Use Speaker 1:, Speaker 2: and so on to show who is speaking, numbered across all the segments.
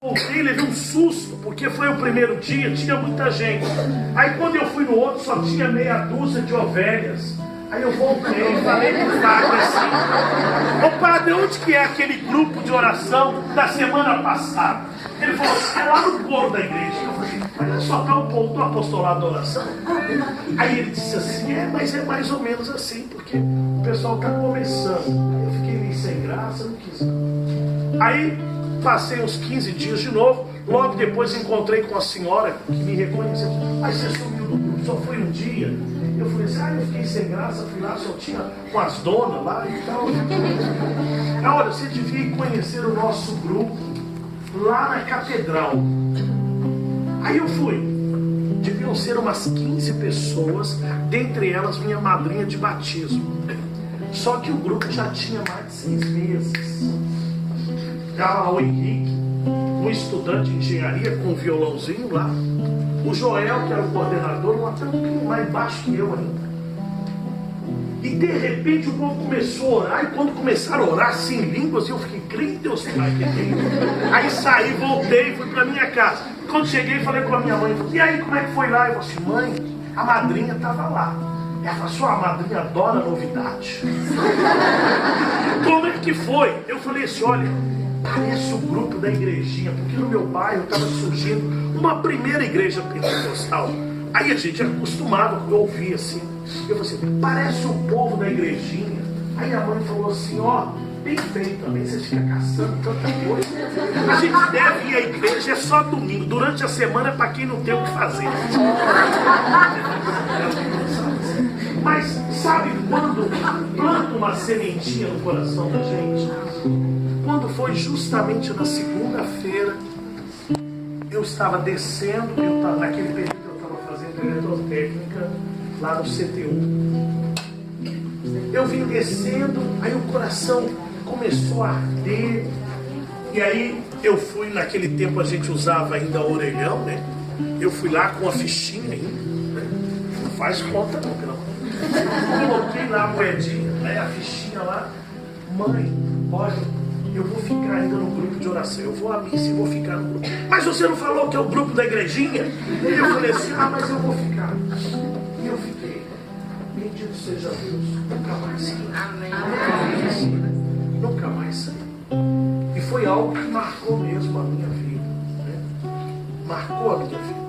Speaker 1: Voltei, levei um susto, porque foi o primeiro dia, tinha muita gente. Aí quando eu fui no outro, só tinha meia dúzia de ovelhas. Aí eu voltei, falei pro padre assim: ô padre, onde que é aquele grupo de oração da semana passada? Ele falou: é lá no coro da igreja. Eu falei: mas só tá o ponto do apostolado da oração. Aí ele disse assim: mas é mais ou menos assim, porque o pessoal tá começando. Aí eu fiquei meio sem graça, não quis não. Aí passei uns 15 dias de novo. Logo depois encontrei com a senhora que me reconheceu. Mas você sumiu do grupo, só foi um dia. Eu falei assim: eu fiquei sem graça, fui lá, só tinha com as donas lá e tal. Olha, você devia ir conhecer o nosso grupo lá na catedral. Aí eu fui. Deviam ser umas 15 pessoas, dentre elas minha madrinha de batismo. Só que o grupo já tinha mais de 6 meses. Estava lá o Henrique, um estudante de engenharia com um violãozinho lá. O Joel, que era o coordenador, até um pouquinho mais baixo que eu ainda. E de repente o povo começou a orar. E quando começaram a orar assim em línguas, eu fiquei: crê em Deus, Pai, que tem. Aí saí, voltei, fui para minha casa. Quando cheguei, falei com a minha mãe: e aí, como é que foi lá? Eu falei assim: mãe, a madrinha estava lá. Ela falou: sua madrinha adora novidade. Como é que foi? Eu falei assim: olha, parece o grupo da igrejinha, porque no meu bairro estava surgindo uma primeira igreja pentecostal. Aí a gente acostumava a ouvir assim. Eu falei assim: parece o povo da igrejinha. Aí a mãe falou assim: bem feito também, você fica caçando tanta coisa. A gente deve ir à igreja, é só domingo. Durante a semana é para quem não tem o que fazer. Mas sabe quando planta uma sementinha no coração da gente? Quando foi justamente na segunda-feira, eu estava descendo, naquele período eu estava fazendo eletrotécnica lá no CTU. Eu vim descendo, aí o coração começou a arder. E aí eu fui, naquele tempo a gente usava ainda orelhão, né? Eu fui lá com a fichinha ainda, né? Não faz conta não. Coloquei lá a moedinha, né? A fichinha lá. Mãe, olha, eu vou ficar ainda no grupo de oração. Eu vou à missa e vou ficar no grupo. Mas você não falou que é o grupo da igrejinha? E eu falei assim: mas eu vou ficar. E eu fiquei. Bendito seja Deus. Nunca mais saí. Nunca mais saí. E foi algo que marcou mesmo a minha vida, né? Marcou a minha vida.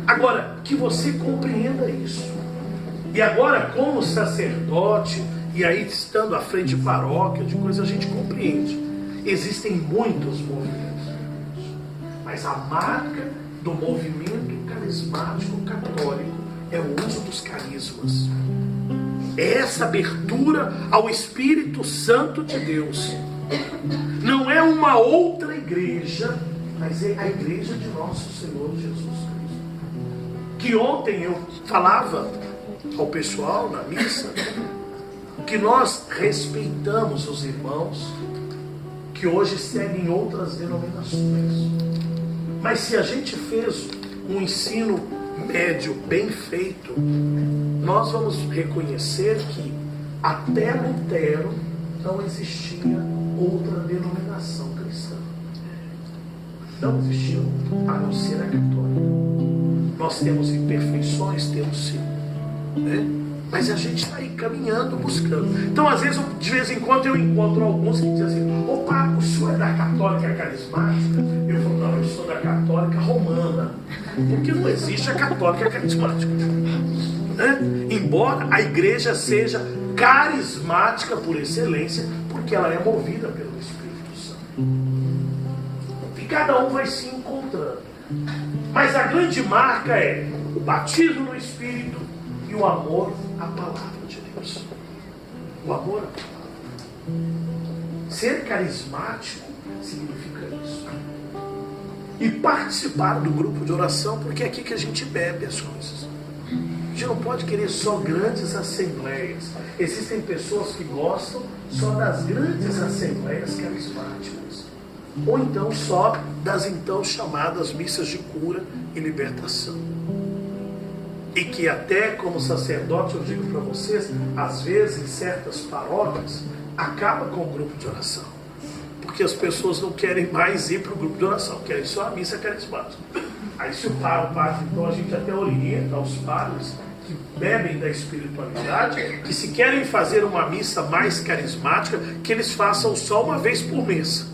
Speaker 1: Agora, que você compreenda isso. E agora, como sacerdote, e aí estando à frente de paróquia, de coisa, a gente compreende. Existem muitos movimentos, mas a marca do movimento carismático católico é o uso dos carismas. É essa abertura ao Espírito Santo de Deus. Não é uma outra igreja, mas é a igreja de nosso Senhor Jesus Cristo. Que ontem eu falava ao pessoal na missa que nós respeitamos os irmãos que hoje seguem outras denominações. Mas se a gente fez um ensino médio bem feito, nós vamos reconhecer que até Lutero não existia outra denominação cristã. Não existiu, a não ser a católica. Nós temos imperfeições, temos sim, né? Mas a gente está aí caminhando, buscando. Então, às vezes, de vez em quando, eu encontro alguns que dizem assim: opa, o senhor é da católica carismática? Eu falo: não, eu sou da católica romana. Porque não existe a católica carismática, né? Embora a igreja seja carismática por excelência, porque ela é movida pelo Espírito Santo. E cada um vai se encontrando. Mas a grande marca é o batismo no Espírito e o amor à palavra de Deus. O amor à palavra. Ser carismático significa isso. E participar do grupo de oração, porque é aqui que a gente bebe as coisas. A gente não pode querer só grandes assembleias. Existem pessoas que gostam só das grandes assembleias carismáticas. Ou então só das então chamadas missas de cura e libertação. E que até como sacerdote, eu digo para vocês, às vezes em certas paróquias, acaba com o grupo de oração. Porque as pessoas não querem mais ir para o grupo de oração, querem só a missa carismática. Aí se o padre, então a gente até orienta aos padres que bebem da espiritualidade, que se querem fazer uma missa mais carismática, que eles façam só uma vez por mês,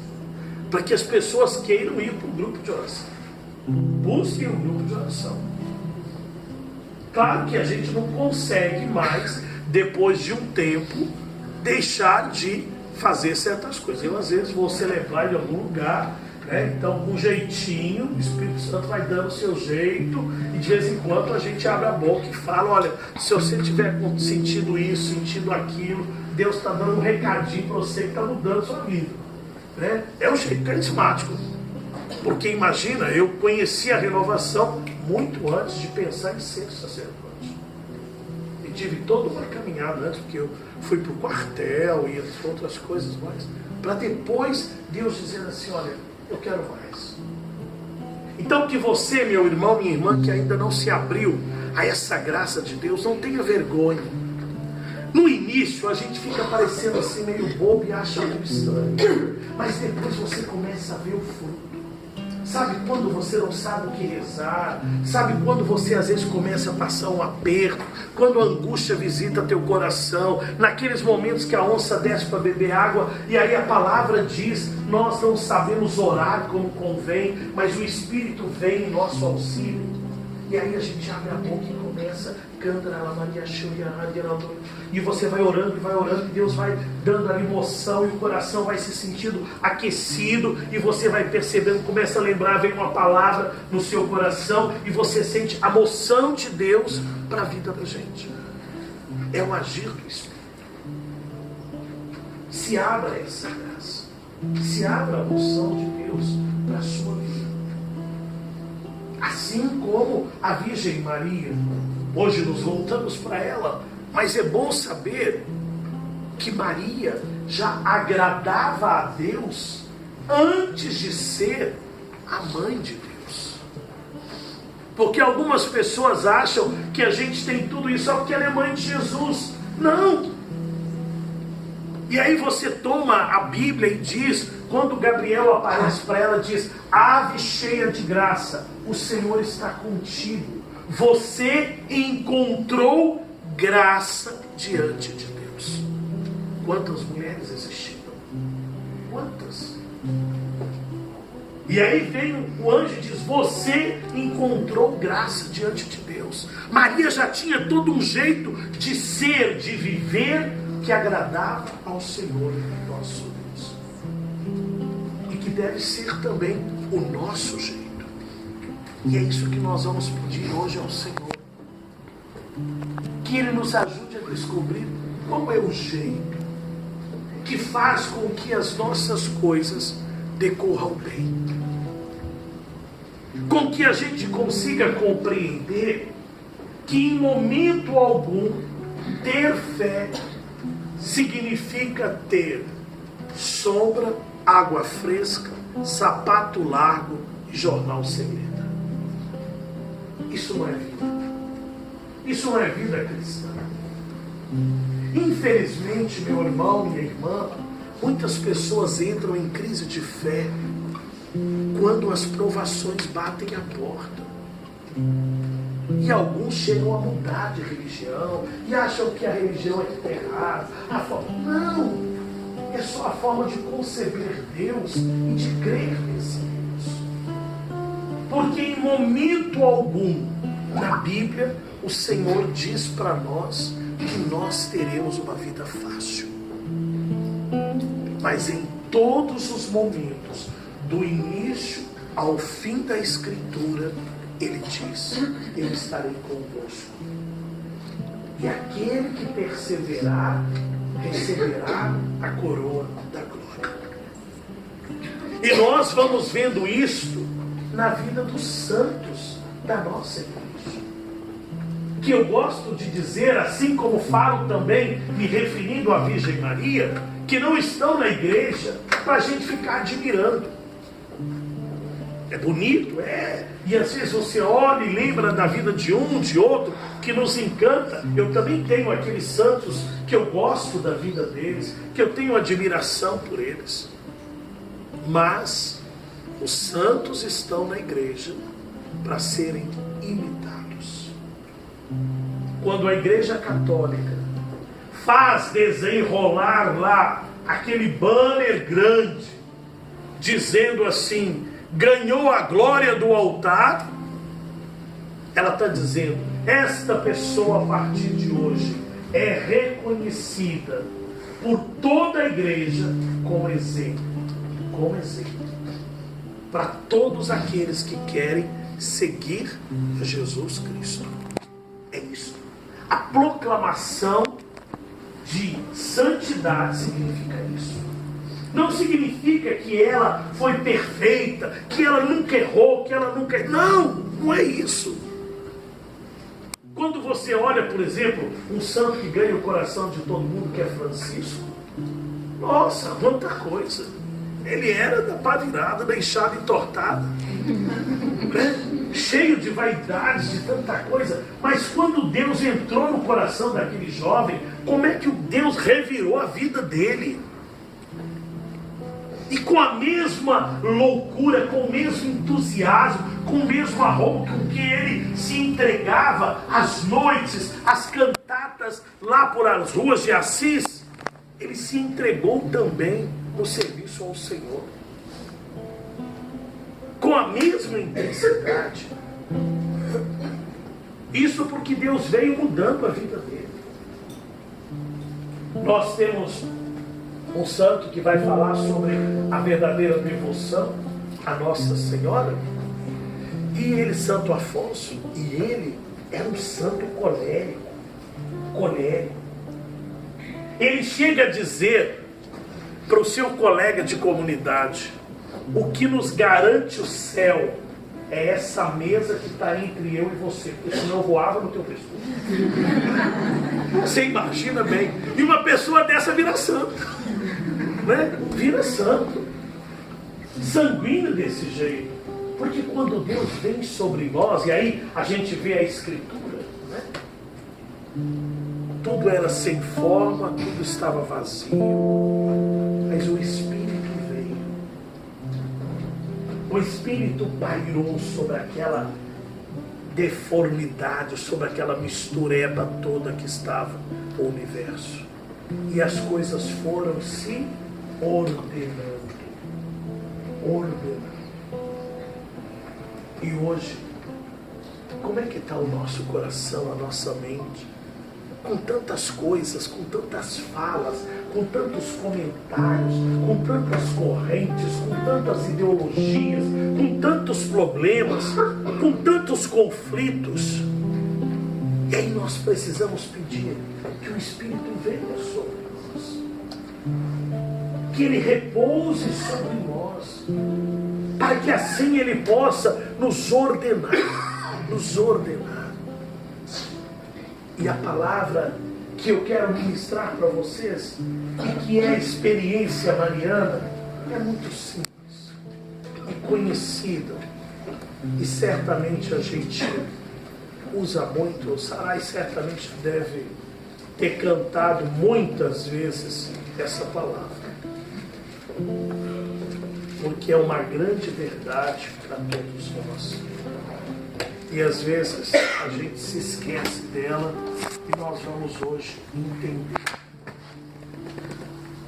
Speaker 1: para que as pessoas queiram ir para o grupo de oração. Busquem o grupo de oração. Claro que a gente não consegue mais, depois de um tempo, deixar de fazer certas coisas. Eu às vezes vou celebrar em algum lugar, né? Então com jeitinho, o Espírito Santo vai dando o seu jeito, e de vez em quando a gente abre a boca e fala: olha, se você tiver sentido isso, sentido aquilo, Deus está dando um recadinho para você que está mudando a sua vida, né? É um jeito carismático. Porque imagina, eu conheci a renovação muito antes de pensar em ser sacerdote. E tive toda uma caminhada antes, porque eu fui para o quartel e outras coisas mais, para depois Deus dizendo assim: olha, eu quero mais. Então que você, meu irmão, minha irmã, que ainda não se abriu a essa graça de Deus, não tenha vergonha. No início a gente fica parecendo assim meio bobo e acha meio estranho, mas depois você começa a ver o fruto. Sabe quando você não sabe o que rezar? Sabe quando você às vezes começa a passar um aperto? Quando a angústia visita teu coração? Naqueles momentos que a onça desce para beber água e aí a palavra diz: nós não sabemos orar como convém, mas o Espírito vem em nosso auxílio. E aí a gente abre a boca e começa, e você vai orando e Deus vai dando a emoção, e o coração vai se sentindo aquecido, e você vai percebendo, começa a lembrar, vem uma palavra no seu coração, e você sente a moção de Deus para a vida da gente. É o agir do Espírito. Se abra essa graça, se abra a moção de Deus para a sua vida. Assim como a Virgem Maria. Hoje nos voltamos para ela, mas é bom saber que Maria já agradava a Deus antes de ser a mãe de Deus. Porque algumas pessoas acham que a gente tem tudo isso só porque ela é mãe de Jesus. Não! E aí você toma a Bíblia e diz, quando Gabriel aparece para ela, diz: ave cheia de graça, o Senhor está contigo. Você encontrou graça diante de Deus. Quantas mulheres existiram? Quantas? E aí vem o anjo e diz: você encontrou graça diante de Deus. Maria já tinha todo um jeito de ser, de viver, que agradava ao Senhor nosso Deus. E que deve ser também o nosso jeito. E é isso que nós vamos pedir hoje ao Senhor. Que Ele nos ajude a descobrir qual é o jeito que faz com que as nossas coisas decorram bem. Com que a gente consiga compreender que em momento algum ter fé significa ter sombra, água fresca, sapato largo e jornal sem letra. Isso não é vida. Isso não é vida cristã. Infelizmente, meu irmão, minha irmã, muitas pessoas entram em crise de fé quando as provações batem a porta. E alguns chegam a mudar de religião e acham que a religião é errada. Não! É só a forma de conceber Deus e de crer nesse Deus. Porque em momento algum na Bíblia o Senhor diz para nós que nós teremos uma vida fácil. Mas em todos os momentos, do início ao fim da Escritura, Ele diz: eu estarei convosco. E aquele que perseverar receberá a coroa da glória. E nós vamos vendo isto na vida dos santos da nossa igreja. Que eu gosto de dizer, assim como falo também, me referindo à Virgem Maria, que não estão na igreja para a gente ficar admirando. É bonito, é. E às vezes você olha e lembra da vida de um, de outro, que nos encanta. Eu também tenho aqueles santos que eu gosto da vida deles, que eu tenho admiração por eles. Mas os santos estão na igreja para serem imitados. Quando a Igreja Católica faz desenrolar lá aquele banner grande, dizendo assim, ganhou a glória do altar, ela está dizendo, esta pessoa a partir de hoje é reconhecida por toda a igreja como exemplo para todos aqueles que querem seguir a Jesus Cristo. É isso. A proclamação de santidade significa isso. Não significa que ela foi perfeita, que ela nunca errou, que ela nunca... Não é isso. Quando você olha, por exemplo, um santo que ganha o coração de todo mundo, que é Francisco, nossa, quanta coisa. Ele era da pá virada, da enxada entortada, né? Cheio de vaidades, de tanta coisa. Mas quando Deus entrou no coração daquele jovem, como é que o Deus revirou a vida dele? E com a mesma loucura, com o mesmo entusiasmo, com o mesmo arrobo com que ele se entregava às noites, às cantatas lá por as ruas de Assis, ele se entregou também no serviço ao Senhor. Com a mesma intensidade. Isso porque Deus veio mudando a vida dele. Nós temos um santo que vai falar sobre a verdadeira devoção a Nossa Senhora. E ele, Santo Afonso, e ele era um santo colérico. Ele chega a dizer para o seu colega de comunidade, o que nos garante o céu é essa mesa que está entre eu e você, porque senão eu voava no teu pescoço. Você imagina bem. E uma pessoa dessa vira santo, né? Vira santo, sanguíneo desse jeito. Porque quando Deus vem sobre nós, e aí a gente vê a Escritura, né? Tudo era sem forma, tudo estava vazio, mas o Espírito veio. O Espírito pairou sobre aquela deformidade, sobre aquela mistureba toda que estava o universo. E as coisas foram se ordenando. E hoje, como é que está o nosso coração, a nossa mente? Com tantas coisas, com tantas falas, com tantos comentários, com tantas correntes, com tantas ideologias, com tantos problemas, com tantos conflitos. E aí nós precisamos pedir que o Espírito venha sobre nós, que Ele repouse sobre nós, para que assim Ele possa nos ordenar. E a palavra que eu quero ministrar para vocês, e que é a experiência mariana, é muito simples e conhecida, e certamente a gente usa muito. O Sarai certamente deve ter cantado muitas vezes essa palavra, porque é uma grande verdade para todos nós. E às vezes a gente se esquece dela, e nós vamos hoje entender.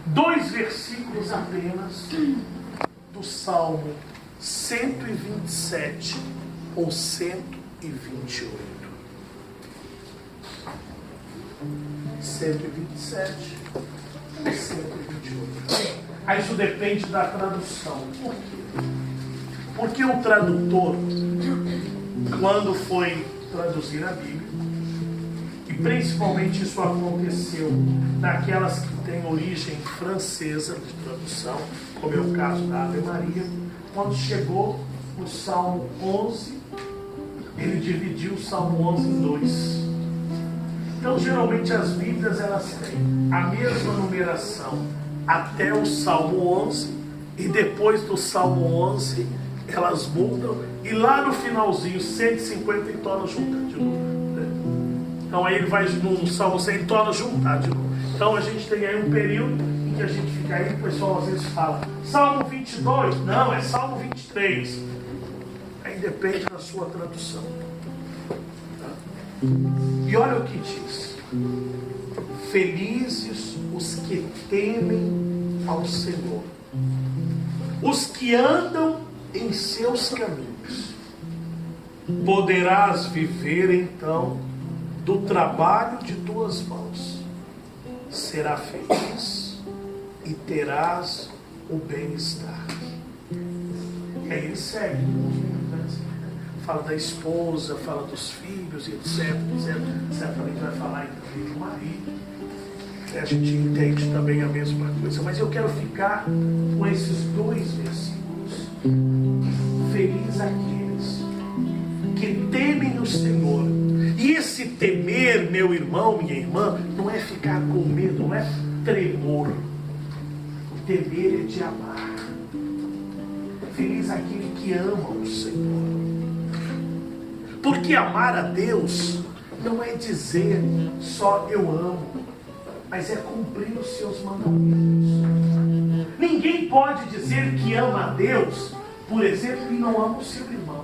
Speaker 1: 2 versículos apenas do Salmo 127 ou 128. 127 ou 128. Aí isso depende da tradução. Por quê? Porque o tradutor, quando foi traduzir a Bíblia, e principalmente isso aconteceu naquelas que têm origem francesa de tradução, como é o caso da Ave Maria, quando chegou no Salmo 11, ele dividiu o Salmo 11 em 2. Então, geralmente as Bíblias elas têm a mesma numeração até o Salmo 11, e depois do Salmo 11 elas mudam, e lá no finalzinho 150 ele torna a juntar de novo, né? Então aí ele vai no Salmo 100 e torna a juntar de novo. Então a gente tem aí um período em que a gente fica aí, o pessoal às vezes fala, Salmo 22, não, é Salmo 23. Aí depende da sua tradução. Tá? E olha o que diz. Felizes os que temem ao Senhor, os que andam em seus caminhos. Poderás viver então do trabalho de tuas mãos. Será feliz e terás o bem-estar. E aí ele segue. Fala da esposa, fala dos filhos, etc. Certamente vai falar também do marido. A gente entende também a mesma coisa. Mas eu quero ficar com esses dois versículos. Feliz aqueles que temem o Senhor. E esse temer, meu irmão, minha irmã, não é ficar com medo, não é tremor. O temer é de amar. Feliz aquele que ama o Senhor. Porque amar a Deus não é dizer só eu amo, mas é cumprir os seus mandamentos. Ninguém pode dizer que ama a Deus, por exemplo, e não ama o seu irmão.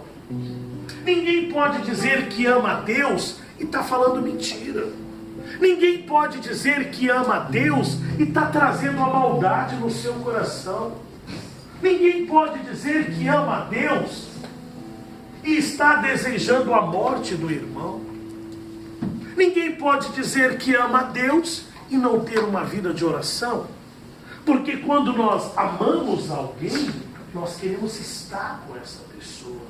Speaker 1: Ninguém pode dizer que ama a Deus e está falando mentira. Ninguém pode dizer que ama a Deus e está trazendo a maldade no seu coração. Ninguém pode dizer que ama a Deus e está desejando a morte do irmão. Ninguém pode dizer que ama a Deus e não ter uma vida de oração. Porque quando nós amamos alguém, nós queremos estar com essa pessoa.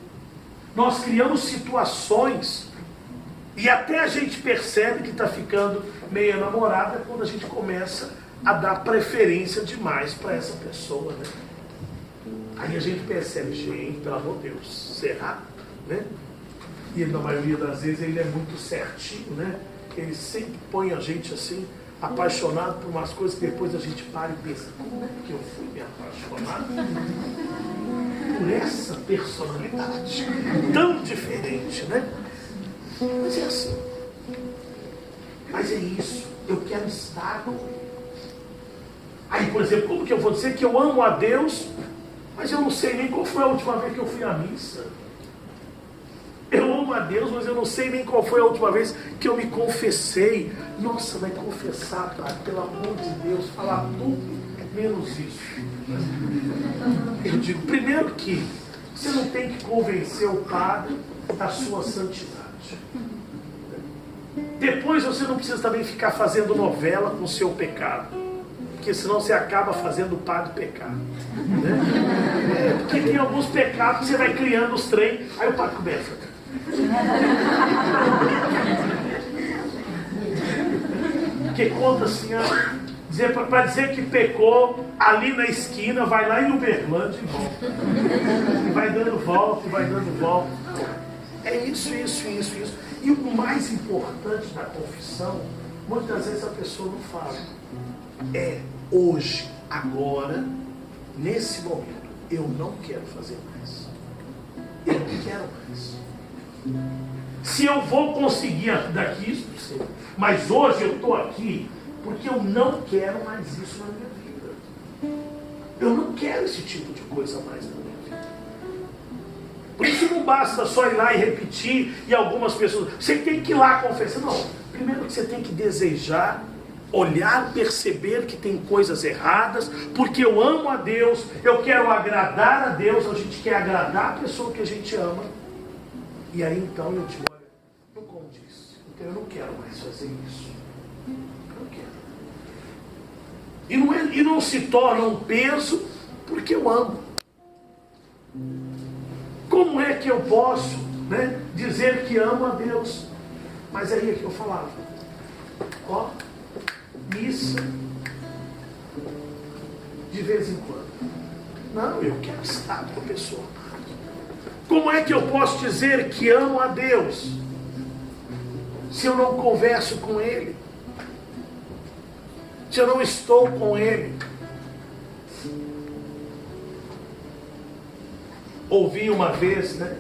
Speaker 1: Nós criamos situações e até a gente percebe que está ficando meio namorada quando a gente começa a dar preferência demais para essa pessoa, né? Aí a gente percebe, gente, pelo amor de Deus, será? Né? E na maioria das vezes ele é muito certinho, né? Ele sempre põe a gente assim, apaixonado por umas coisas que depois a gente para e pensa, como é que eu fui me apaixonar por essa personalidade tão diferente, né? Mas é assim. Mas é isso. Eu quero estar com ele. Aí, por exemplo, como que eu vou dizer que eu amo a Deus, mas eu não sei nem qual foi a última vez que eu fui à missa? Eu amo a Deus, mas eu não sei nem qual foi a última vez que eu me confessei. Nossa, vai confessar, tá? Pelo amor de Deus, falar tudo menos isso. Eu digo, primeiro que você não tem que convencer o padre da sua santidade. Depois você não precisa também ficar fazendo novela com o seu pecado, porque senão você acaba fazendo o padre pecar, né? Porque tem alguns pecados que você vai criando os trem, aí o padre começa. Porque conta assim, para dizer que pecou ali na esquina, vai lá em Uberlândia e volta. E vai dando volta, e vai dando volta. É isso. E o mais importante da confissão, muitas vezes a pessoa não fala. É hoje, agora, nesse momento, eu não quero fazer mais. Eu não quero mais. Se eu vou conseguir daqui isso, sei. Mas hoje eu estou aqui porque eu não quero mais isso na minha vida. Eu não quero esse tipo de coisa mais na minha vida. Por isso não basta só ir lá e repetir, e algumas pessoas, você tem que ir lá confessar. Não, primeiro que você tem que desejar, olhar, perceber que tem coisas erradas, porque eu amo a Deus, eu quero agradar a Deus, a gente quer agradar a pessoa que a gente ama. E aí então eu digo, olha, não como disso, então eu não quero mais fazer isso. Eu não quero. E não se torna um peso porque eu amo. Como é que eu posso, né, dizer que amo a Deus? Mas aí é que eu falava, ó, missa de vez em quando. Não, eu quero estar com a pessoa. Como é que eu posso dizer que amo a Deus se eu não converso com Ele? Se eu não estou com Ele? Ouvi uma vez, né?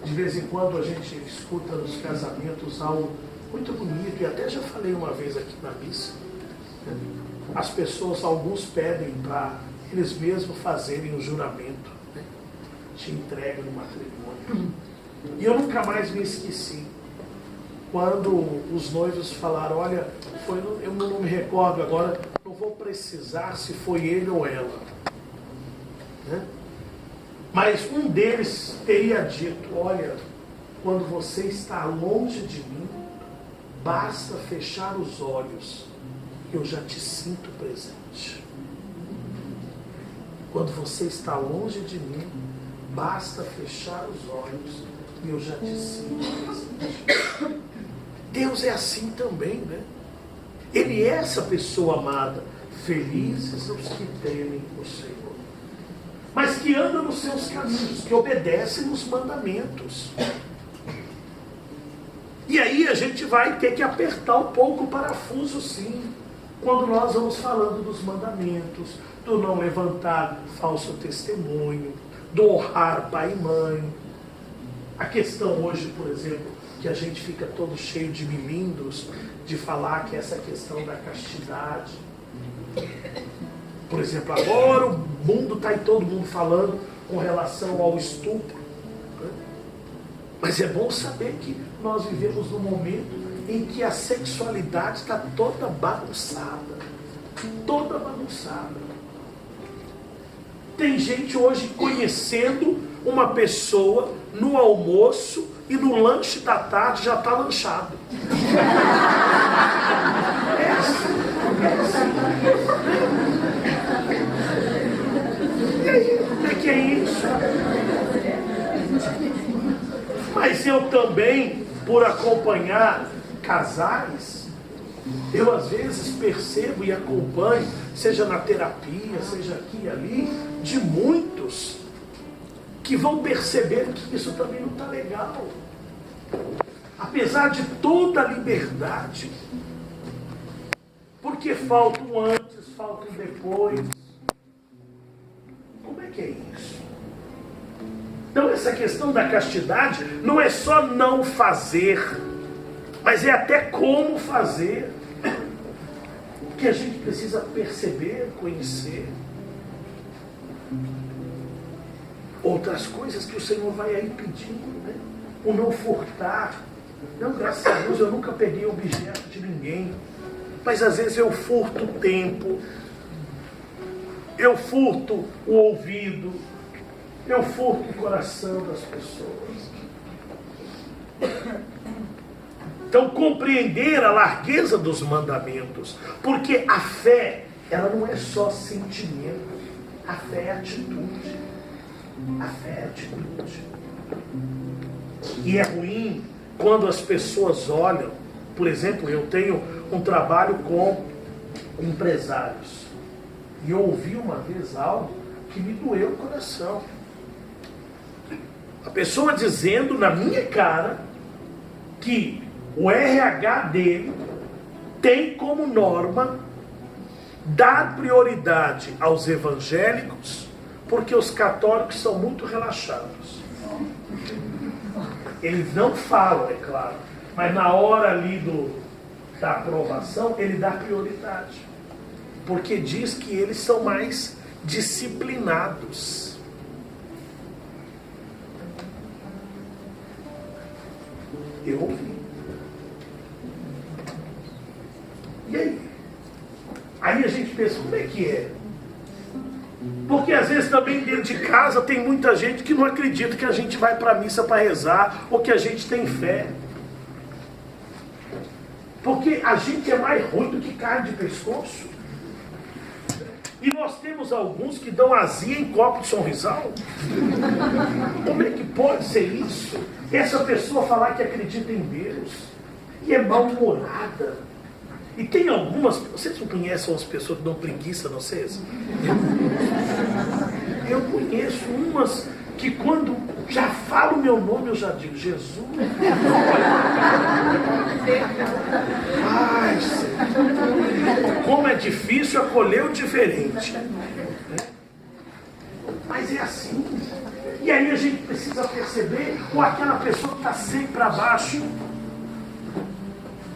Speaker 1: De vez em quando a gente escuta nos casamentos algo muito bonito, e até já falei uma vez aqui na missa, né? as pessoas, alguns pedem para eles mesmos fazerem o juramento, né? De entrega no matrimônio. E eu nunca mais me esqueci. Quando os noivos falaram, olha, eu não me recordo agora, não vou precisar se foi ele ou ela. Né? Mas um deles teria dito, olha, quando você está longe de mim, basta fechar os olhos, que eu já te sinto presente. Quando você está longe de mim, basta fechar os olhos, e eu já te sinto presente. Deus é assim também, né? Ele é essa pessoa amada. Felizes os que temem o Senhor, mas que andam nos seus caminhos, que obedecem os mandamentos. E aí a gente vai ter que apertar um pouco o parafuso, sim, quando nós vamos falando dos mandamentos, do não levantar falso testemunho, do honrar pai e mãe. A questão hoje, por exemplo, que a gente fica todo cheio de milindros, de falar que essa questão da castidade. Por exemplo, agora o mundo está aí todo mundo falando com relação ao estupro. Né? Mas é bom saber que nós vivemos num momento em que a sexualidade está toda bagunçada. Toda bagunçada. Tem gente hoje conhecendo uma pessoa no almoço e no lanche da tarde já está lanchado. É assim. E aí, como é que é isso? Mas eu também, por acompanhar casais, eu às vezes percebo e acompanho, seja na terapia, seja aqui e ali, de muitos que vão perceber que isso também não está legal. Apesar de toda a liberdade, porque falta um antes, falta um depois. Como é que é isso? Então essa questão da castidade não é só não fazer, mas é até como fazer, que a gente precisa perceber, conhecer. Outras coisas que o Senhor vai aí pedindo, né? O não furtar. Não, graças a Deus eu nunca peguei objeto de ninguém, mas às vezes eu furto o tempo, eu furto o ouvido, eu furto o coração das pessoas. Então, compreender a largueza dos mandamentos, porque a fé, ela não é só sentimento, a fé é atitude. A fé é atitude. E é ruim quando as pessoas olham, por exemplo, eu tenho um trabalho com empresários, e eu ouvi uma vez algo que me doeu o coração. A pessoa dizendo na minha cara que o RH dele tem como norma dar prioridade aos evangélicos, porque os católicos são muito relaxados. Eles não falam, é claro, mas na hora ali da aprovação, ele dá prioridade, porque diz que eles são mais disciplinados. Eu ouvi. E aí? Aí a gente pensa, como é que é? Porque às vezes também dentro de casa tem muita gente que não acredita que a gente vai para a missa para rezar, ou que a gente tem fé. Porque a gente é mais ruim do que carne de pescoço. E nós temos alguns que dão azia em copo de sonrisal. Como é que pode ser isso? Essa pessoa falar que acredita em Deus e é mal-humorada. E tem algumas, vocês não conhecem umas pessoas que dão preguiça, não sei? Eu conheço umas que quando já falo o meu nome, eu já digo, Jesus. Ai, Senhor, como é difícil acolher o diferente. Mas é assim. E aí a gente precisa perceber, ou aquela pessoa que está sempre abaixo.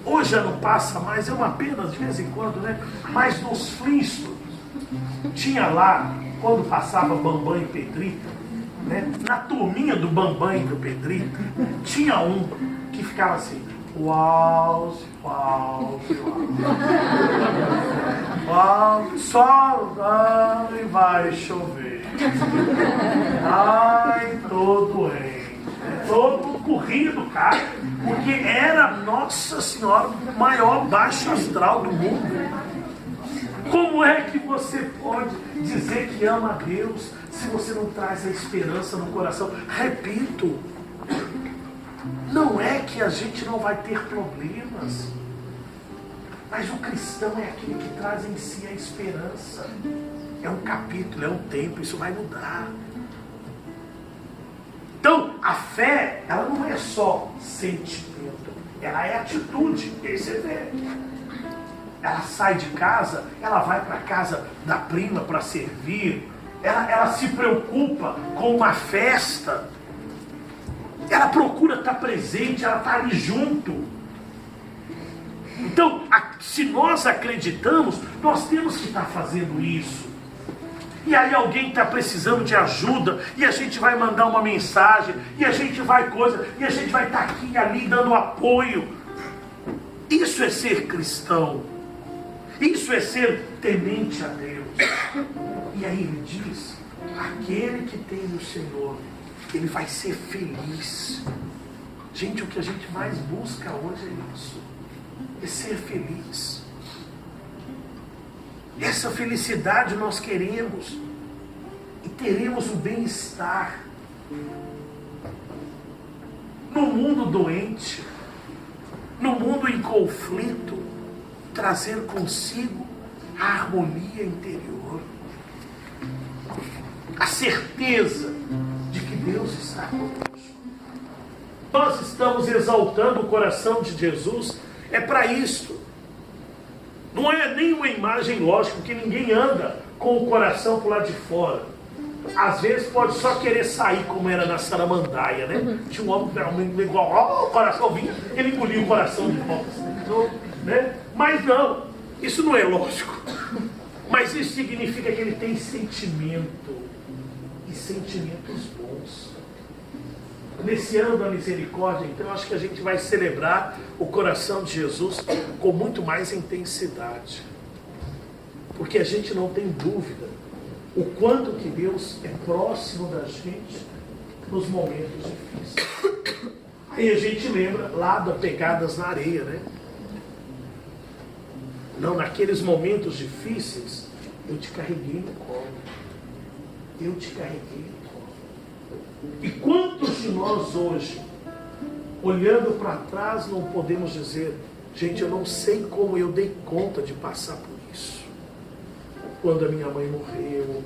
Speaker 1: Hoje já não passa mais, é uma pena de vez em quando, né? Mas nos Flintstones, tinha lá, quando passava Bambam e Pedrito, né? Na turminha do Bambam e do Pedrito, tinha um que ficava assim, uau, uau, uau, sol vai chover, ai, tô doente. Todo mundo corria do cara, porque era, Nossa Senhora, o maior baixo astral do mundo. Como é que você pode dizer que ama a Deus se você não traz a esperança no coração? Repito, não é que a gente não vai ter problemas, mas o cristão é aquele que traz em si a esperança. É um capítulo, é um tempo, isso vai mudar. Então, a fé, ela não é só sentimento, ela é atitude. E aí você vê. Ela sai de casa, ela vai para a casa da prima para servir, ela se preocupa com uma festa, ela procura estar presente, ela está ali junto. Então, se nós acreditamos, nós temos que estar fazendo isso. E aí alguém está precisando de ajuda, e a gente vai mandar uma mensagem, e a gente vai e a gente vai estar aqui e ali dando apoio. Isso é ser cristão. Isso é ser temente a Deus. E aí ele diz, aquele que tem no Senhor, ele vai ser feliz. Gente, o que a gente mais busca hoje é isso. É ser feliz. Essa felicidade nós queremos. E teremos o bem-estar. No mundo doente, no mundo em conflito, trazer consigo a harmonia interior. A certeza de que Deus está conosco. Nós estamos exaltando o coração de Jesus, é para isso. Não é nenhuma imagem lógica, porque ninguém anda com o coração para o lado de fora. Às vezes pode só querer sair, como era na Saramandaia, né? Tinha um homem que era igual, ó, o coração vinha, ele engolia o coração de volta, né? Mas não, isso não é lógico. Mas isso significa que ele tem sentimento, e sentimentos bons. Nesse ano da misericórdia, então, acho que a gente vai celebrar o coração de Jesus com muito mais intensidade. Porque a gente não tem dúvida o quanto que Deus é próximo da gente nos momentos difíceis. Aí a gente lembra lá das pegadas na areia, né? Não, naqueles momentos difíceis, eu te carreguei no colo. Eu te carreguei no colo. E quantos de nós hoje, olhando para trás, não podemos dizer, gente, eu não sei como eu dei conta de passar por isso. Quando a minha mãe morreu,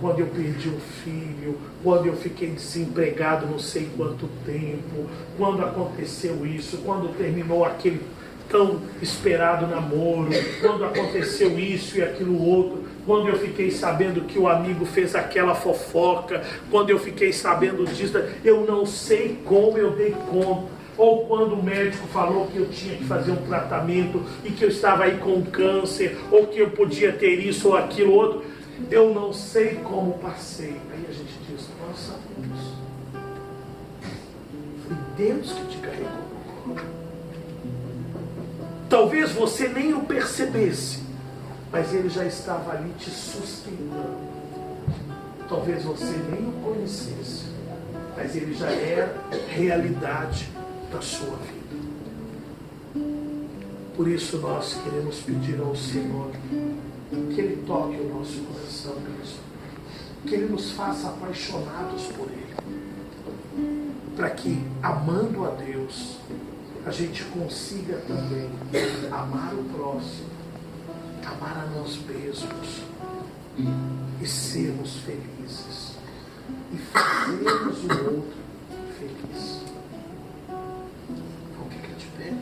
Speaker 1: quando eu perdi um filho, quando eu fiquei desempregado não sei quanto tempo, quando aconteceu isso, quando terminou aquele tão esperado namoro, quando aconteceu isso e aquilo outro, quando eu fiquei sabendo que o amigo fez aquela fofoca, quando eu fiquei sabendo disso, eu não sei como eu dei conta. Ou quando o médico falou que eu tinha que fazer um tratamento e que eu estava aí com câncer, ou que eu podia ter isso ou aquilo outro, eu não sei como passei. Aí a gente diz, nós sabemos. Foi Deus que te carregou no colo. Talvez você nem o percebesse, mas Ele já estava ali te sustentando. Talvez você nem o conhecesse, mas Ele já era realidade da sua vida. Por isso nós queremos pedir ao Senhor que Ele toque o nosso coração mesmo, que Ele nos faça apaixonados por Ele, para que, amando a Deus, a gente consiga também amar o próximo, amar a nós mesmos e sermos felizes e fazermos o outro feliz. Vamos ficar de pé.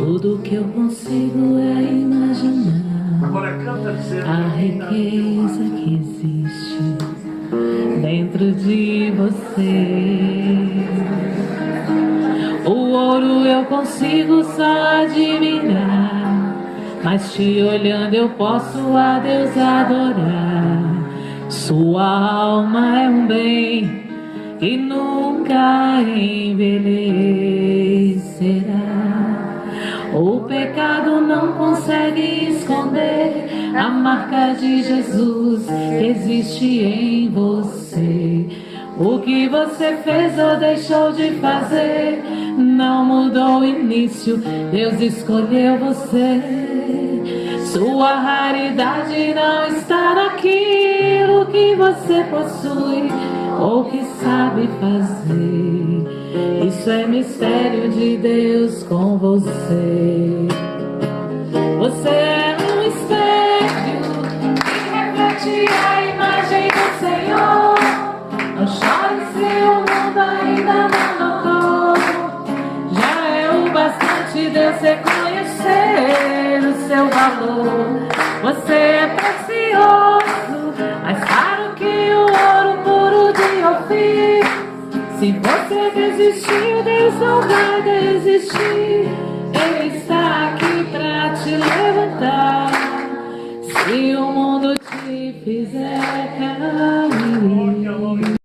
Speaker 2: Tudo que eu consigo é imaginar
Speaker 1: Agora canta dizendo:
Speaker 2: a riqueza que existe dentro de você. O ouro eu consigo só admirar, mas te olhando eu posso a Deus adorar. Sua alma é um bem que nunca envelhecerá. O pecado não consegue esconder a marca de Jesus que existe em você. O que você fez ou deixou de fazer não mudou o início, Deus escolheu você. Sua raridade não está naquilo que você possui ou que sabe fazer. Isso é mistério de Deus com você. Você é um espelho que reflete a imagem do Senhor. Não chore se o mundo ainda não notou. Já é o bastante Deus reconhecer o seu valor. Você é precioso, mais caro que o ouro puro de Ofir. Se você desistiu, Deus não vai desistir. Ele está aqui pra te levantar. Se o mundo te fizer cair.